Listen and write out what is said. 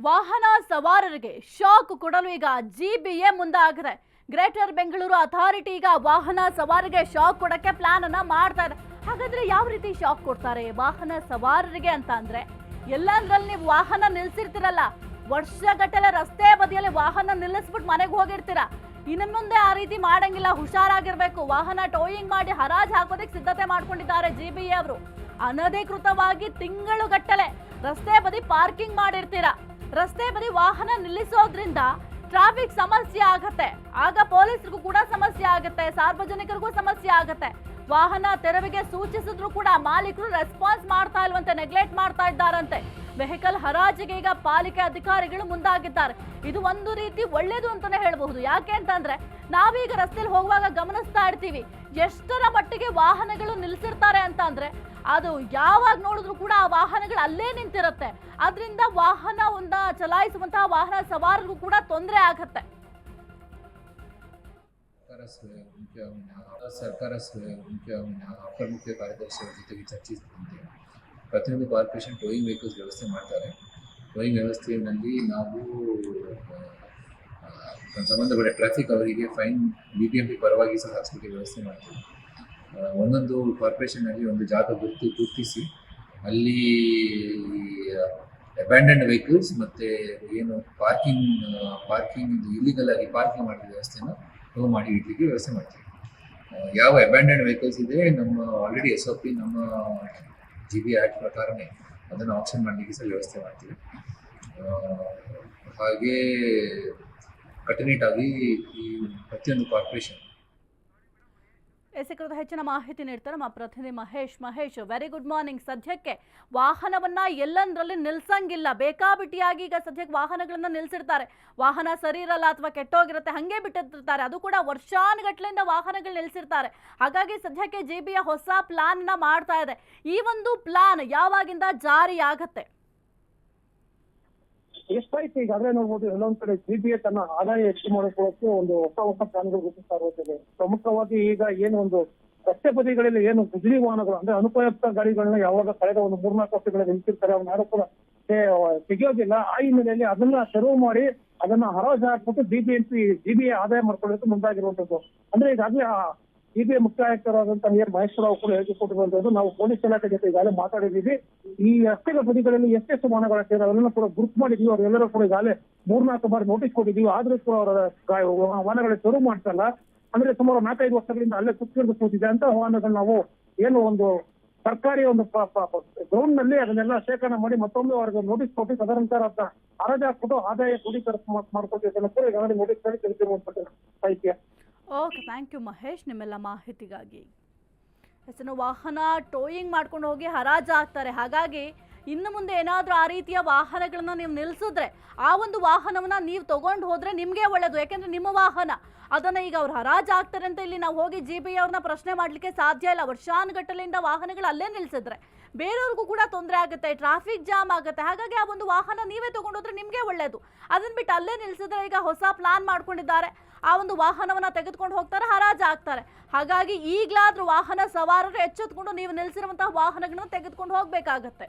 ವಾಹನ ಸವಾರರಿಗೆ ಶಾಕ್ ಕೊಡಲು ಈಗ ಜಿಬಿಎ ಮುಂದಾಗಿದೆ. ಗ್ರೇಟರ್ ಬೆಂಗಳೂರು ಅಥಾರಿಟಿ ಈಗ ವಾಹನ ಸವಾರರಿಗೆ ಶಾಕ್ ಕೊಡಕ್ಕೆ ಪ್ಲಾನ್ ಅನ್ನ ಮಾಡ್ತಾ ಇದೆ. ಹಾಗಾದ್ರೆ ಯಾವ ರೀತಿ ಶಾಕ್ ಕೊಡ್ತಾರೆ ವಾಹನ ಸವಾರರಿಗೆ ಅಂತ ಅಂದ್ರೆ, ಎಲ್ಲಂದ್ರಲ್ಲಿ ನೀವು ವಾಹನ ನಿಲ್ಸಿರ್ತೀರಲ್ಲ, ವರ್ಷಗಟ್ಟಲೆ ರಸ್ತೆ ಬದಿಯಲ್ಲಿ ವಾಹನ ನಿಲ್ಲಿಸ್ಬಿಟ್ಟು ಮನೆಗೆ ಹೋಗಿರ್ತೀರಾ. ಇನ್ನು ಮುಂದೆ ಆ ರೀತಿ ಮಾಡಂಗಿಲ್ಲ, ಹುಷಾರಾಗಿರ್ಬೇಕು. ವಾಹನ ಟೋಯಿಂಗ್ ಮಾಡಿ ಹರಾಜು ಹಾಕೋದಕ್ಕೆ ಸಿದ್ಧತೆ ಮಾಡ್ಕೊಂಡಿದ್ದಾರೆ ಜಿಬಿಎ ಅವರು. ಅನಧಿಕೃತವಾಗಿ ತಿಂಗಳುಗಟ್ಟಲೆ ರಸ್ತೆ ಬದಿ ಪಾರ್ಕಿಂಗ್ ಮಾಡಿರ್ತೀರಾ. ರಸ್ತೆ ಬದಿ ವಾಹನ ನಿಲ್ಲಿಸೋದ್ರಿಂದ ಟ್ರಾಫಿಕ್ ಸಮಸ್ಯೆ ಆಗತ್ತೆ. ಆಗ ಪೊಲೀಸರಿಗೂ ಕೂಡ ಸಮಸ್ಯೆ ಆಗತ್ತೆ, ಸಾರ್ವಜನಿಕರಿಗೂ ಸಮಸ್ಯೆ ಆಗತ್ತೆ. ವಾಹನ ತೆರವಿಗೆ ಸೂಚಿಸಿದ್ರು ಕೂಡ ಮಾಲೀಕರು ರೆಸ್ಪಾನ್ಸ್ ಮಾಡ್ತಾ ಇಲ್ವಂತೆ, ನೆಗ್ಲೆಕ್ಟ್ ಮಾಡ್ತಾ ಇದ್ದಾರಂತೆ. ವೆಹಿಕಲ್ ಹರಾಜಿಗೆ ಈಗ ಪಾಲಿಕೆ ಅಧಿಕಾರಿಗಳು ಮುಂದಾಗಿದ್ದಾರೆ. ಇದು ಒಂದು ರೀತಿ ಒಳ್ಳೇದು ಅಂತಾನೆ ಹೇಳಬಹುದು. ಯಾಕೆ ಅಂತಂದ್ರೆ, ನಾವೀಗ ರಸ್ತೆಯಲ್ಲಿ ಹೋಗುವಾಗ ಗಮನಿಸ್ತಾ ಇರ್ತೀವಿ ಎಷ್ಟರ ಮಟ್ಟಿಗೆ ವಾಹನಗಳು ನಿಲ್ಸಿರ್ತಾರೆ ಅಂತ ಅಂದ್ರೆ, ಅದು ಯಾವಾಗ ನೋಡಿದ್ರು ಕೂಡ ಆ ವಾಹನಗಳು ಅಲ್ಲೇ ನಿಂತಿರುತ್ತೆ. ಅದರಿಂದ ವಾಹನ ಚಲಾಯಿಸುವಂತಹ ವಾಹನ ಸವಾರರಿಗೂ ಕೂಡ ತೊಂದರೆ ಆಗತ್ತೆ. ಸರ್ಕಾರ ಅಪರ ಮುಖ್ಯ ಕಾರ್ಯದರ್ಶಿಗಳ ಜೊತೆಗೆ ಚರ್ಚಿಸಿದಂತೆ ಪ್ರತಿಯೊಂದು ಕಾರ್ಪೊರೇಷನ್ ಟೋಯಿಂಗ್ ವೆಹಿಕಲ್ಸ್ ವ್ಯವಸ್ಥೆ ಮಾಡ್ತಾರೆ. ಟೋಯಿಂಗ್ ವ್ಯವಸ್ಥೆಯಲ್ಲಿ ನಾವು ಸಂಬಂಧಪಟ್ಟ ಟ್ರಾಫಿಕ್ ಅವರಿಗೆ ಫೈನ್ BBMP ಪರವಾಗಿ ಸಹ ಹಾಕ್ಸ್ಲಿಕ್ಕೆ ವ್ಯವಸ್ಥೆ ಮಾಡ್ತೀವಿ. ಒಂದೊಂದು ಕಾರ್ಪೊರೇಷನಲ್ಲಿ ಒಂದು ಜಾಗ ಗುರುತಿಸಿ ಅಲ್ಲಿ ಅಬ್ಯಾಂಡನ್ಡ್ ವೆಹಿಕಲ್ಸ್ ಮತ್ತು ಏನು ಪಾರ್ಕಿಂಗ್ ಇಲ್ಲಿಗಲ್ ಆಗಿ ಪಾರ್ಕಿಂಗ್ ಮಾಡಿದ ವ್ಯವಸ್ಥೆನ ಟೋ ಮಾಡಿ ಇಡ್ಲಿಕ್ಕೆ ವ್ಯವಸ್ಥೆ ಮಾಡ್ತೀವಿ. ಯಾವ ಅಬ್ಯಾಂಡನ್ಡ್ ವೆಹಿಕಲ್ಸ್ ಇದೆ, ನಮ್ಮ ಆಲ್ರೆಡಿ SOP ನಮ್ಮ GB ಆ್ಯಕ್ಟ್ ಪ್ರಕಾರನೇ ಅದನ್ನು ಆಪ್ಷನ್ ಮಾಡಲಿಕ್ಕೆ ಸಹ ವ್ಯವಸ್ಥೆ ಮಾಡ್ತೀವಿ. ಹಾಗೆ ಕಟ್ಟುನಿಟ್ಟಾಗಿ ಈ ಪ್ರತಿಯೊಂದು ಕಾರ್ಪೊರೇಷನ್ ಕುರಿತು ಹೆಚ್ಚಿನ ಮಾಹಿತಿ ನೀಡ್ತಾರೆ ನಮ್ಮ ಪ್ರತಿನಿಧಿ ಮಹೇಶ್. Very good morning. ಸದ್ಯಕ್ಕೆ ವಾಹನವನ್ನ ಎಲ್ಲಂದ್ರಲ್ಲಿ ನಿಲ್ಸಂಗಿಲ್ಲ, ಬೇಕಾಬಿಟ್ಟಿಯಾಗಿ ಈಗ ಸದ್ಯಕ್ಕೆ ವಾಹನಗಳನ್ನ ನಿಲ್ಸಿರ್ತಾರೆ. ವಾಹನ ಸರಿ ಇರಲ್ಲ ಅಥವಾ ಕೆಟ್ಟೋಗಿರುತ್ತೆ, ಹಂಗೆ ಬಿಟ್ಟಿರ್ತಾರೆ. ಅದು ಕೂಡ ವರ್ಷಾನುಗಟ್ಲೆಯಿಂದ ವಾಹನಗಳು ನಿಲ್ಸಿರ್ತಾರೆ. ಹಾಗಾಗಿ ಸದ್ಯಕ್ಕೆ ಜಿಬಿಎ ಹೊಸ ಪ್ಲಾನ್ ನ ಮಾಡ್ತಾ ಇದೆ. ಈ ಒಂದು ಪ್ಲಾನ್ ಯಾವಾಗಿಂದ ಜಾರಿ ಆಗತ್ತೆ? ಎಷ್ಟಾಯ್ತು ಈಗಾಗಲೇ ನೋಡ್ಬೋದು, ಎಲ್ಲೊಂದ್ ಕಡೆ ಜಿಬಿಎ ತನ್ನ ಆದಾಯ ಹೆಚ್ಚು ಮಾಡಿಕೊಳ್ಳೋಕೆ ಒಂದು ಹೊಸ ಪ್ಲಾನ್ಗಳು ರೂಪಿಸ್ತಾ ಇರುತ್ತದೆ. ಪ್ರಮುಖವಾಗಿ ಈಗ ಏನು ಒಂದು ರಸ್ತೆ ಬದಿಗಳಲ್ಲಿ ಏನು ಗುಜರಿ ವಾಹನಗಳು ಅಂದ್ರೆ ಅನುಪಯುಕ್ತ ಗಾಡಿಗಳನ್ನ ಯಾವಾಗ ಕಳೆದ ಒಂದು 3-4 ವರ್ಷಗಳಲ್ಲಿ ನಿಲ್ಸಿರ್ತಾರೆ, ಅವನ್ನ ಯಾರು ಕೂಡ ತೆಗೆಯೋದಿಲ್ಲ. ಆ ಹಿನ್ನೆಲೆಯಲ್ಲಿ ಅದನ್ನ ತೆರವು ಮಾಡಿ ಅದನ್ನ ಹರಾಜು ಹಾಕ್ಬಿಟ್ಟು ಜಿಬಿಎ ಆದಾಯ ಮಾಡ್ಕೊಳ್ಳೋಕೆ ಮುಂದಾಗಿರುವಂತದ್ದು. ಅಂದ್ರೆ ಈಗಾಗಲೇ ಜಿಬಿಎ ಮುಖ್ಯ ಆಯುಕ್ತರಾದಂತಹ ಮಹೇಶ್ವರರಾವ್ ಕೂಡ ಹೇಳಿಕೊಟ್ಟಿರುವಂತದ್ದು. ನಾವು ಪೊಲೀಸ್ ಇಲಾಖೆ ಜೊತೆ ಈಗಾಗಲೇ ಮಾತಾಡಿದ್ದೀವಿ. ಈ ರಸ್ತೆಗಳ ಬದಿಗಳಲ್ಲಿ ಎಷ್ಟೆಷ್ಟು ವಾಹನಗಳ ಸೇರಿ ಅವರೆಲ್ಲ ಕೂಡ ಗುರುತು ಮಾಡಿದೀವಿ. ಅವರೆಲ್ಲರೂ ಕೂಡ ಈಗಾಗಲೇ 3-4 ಬಾರಿ ನೋಟಿಸ್ ಕೊಟ್ಟಿದ್ದೀವಿ. ಆದ್ರೂ ಕೂಡ ಅವರ ವಾಹನಗಳ ತೆರವು ಮಾಡ್ತಲ್ಲ. ಅಂದ್ರೆ ಸುಮಾರು 4-5 ವರ್ಷಗಳಿಂದ ಅಲ್ಲೇ ಕೂತಿದೆ ಅಂತ ವಾಹನಗಳು ನಾವು ಏನು ಒಂದು ಸರ್ಕಾರಿ ಒಂದು ಗ್ರೌಂಡ್ ನಲ್ಲಿ ಅದನ್ನೆಲ್ಲ ಶೇಖರಣೆ ಮಾಡಿ ಮತ್ತೊಮ್ಮೆ ಅವ್ರಿಗೆ ನೋಟಿಸ್ ಕೊಟ್ಟು ಅದರಂತರ ಹರಾಜು ಹಾಕ್ಬಿಟ್ಟು ಆದಾಯ ಕ್ರೋಢೀಕರಣ ಮಾಡ್ಕೊಳ್ತಿದ್ದನ್ನು ಕೂಡ ಈಗಾಗಲೇ ನೋಟಿಸ್ ಮಾಡಿ ತಿಳಿಸಿರುವಂತ ಸಾಹಿತ್ಯ. ಓಕೆ, ಥ್ಯಾಂಕ್ ಯು ಮಹೇಶ್ ನಿಮ್ಮೆಲ್ಲ ಮಾಹಿತಿಗಾಗಿ. ವಾಹನ ಟೋಯಿಂಗ್ ಮಾಡ್ಕೊಂಡು ಹೋಗಿ ಹರಾಜು ಹಾಕ್ತಾರೆ. ಹಾಗಾಗಿ ಇನ್ನು ಮುಂದೆ ಏನಾದರೂ ಆ ರೀತಿಯ ವಾಹನಗಳನ್ನ ನೀವು ನಿಲ್ಲಿಸಿದ್ರೆ, ಆ ಒಂದು ವಾಹನವನ್ನ ನೀವು ತಗೊಂಡು ಹೋದ್ರೆ ನಿಮಗೆ ಒಳ್ಳೇದು. ಯಾಕೆಂದ್ರೆ ನಿಮ್ಮ ವಾಹನ ಅದನ್ನ ಈಗ ಅವ್ರು ಹರಾಜು ಹಾಕ್ತಾರೆ ಅಂತ ಇಲ್ಲಿ ನಾವು ಹೋಗಿ ಜಿಬಿಎ ಅವ್ರನ್ನ ಪ್ರಶ್ನೆ ಮಾಡ್ಲಿಕ್ಕೆ ಸಾಧ್ಯ ಇಲ್ಲ. ವರ್ಷಾನುಗಟ್ಟಲೆಯಿಂದ ವಾಹನಗಳು ಅಲ್ಲೇ ನಿಲ್ಸಿದ್ರೆ ಬೇರೆಯವ್ರಿಗೂ ಕೂಡ ತೊಂದರೆ ಆಗುತ್ತೆ, ಟ್ರಾಫಿಕ್ ಜಾಮ್ ಆಗುತ್ತೆ. ಹಾಗಾಗಿ ಆ ಒಂದು ವಾಹನ ನೀವೇ ತಗೊಂಡೋದ್ರೆ ನಿಮಗೆ ಒಳ್ಳೇದು. ಅದನ್ನ ಬಿಟ್ಟು ಅಲ್ಲೇ ನಿಲ್ಸಿದ್ರೆ ಈಗ ಹೊಸ ಪ್ಲಾನ್ ಮಾಡ್ಕೊಂಡಿದ್ದಾರೆ. ಆ ಒಂದು ವಾಹನವನ್ನ ತೆಗೆದುಕೊಂಡು ಹೋಗ್ತಾರೆ, ಹರಾಜು ಹಾಕ್ತಾರೆ. ಹಾಗಾಗಿ ಈಗಲಾದ್ರೂ ವಾಹನ ಸವಾರರು ಎಚ್ಚೆತ್ಕೊಂಡು ನೀವು ನಿಲ್ಸಿರುವಂತಹ ವಾಹನಗಳನ್ನ ತೆಗೆದುಕೊಂಡು ಹೋಗ್ಬೇಕಾಗತ್ತೆ.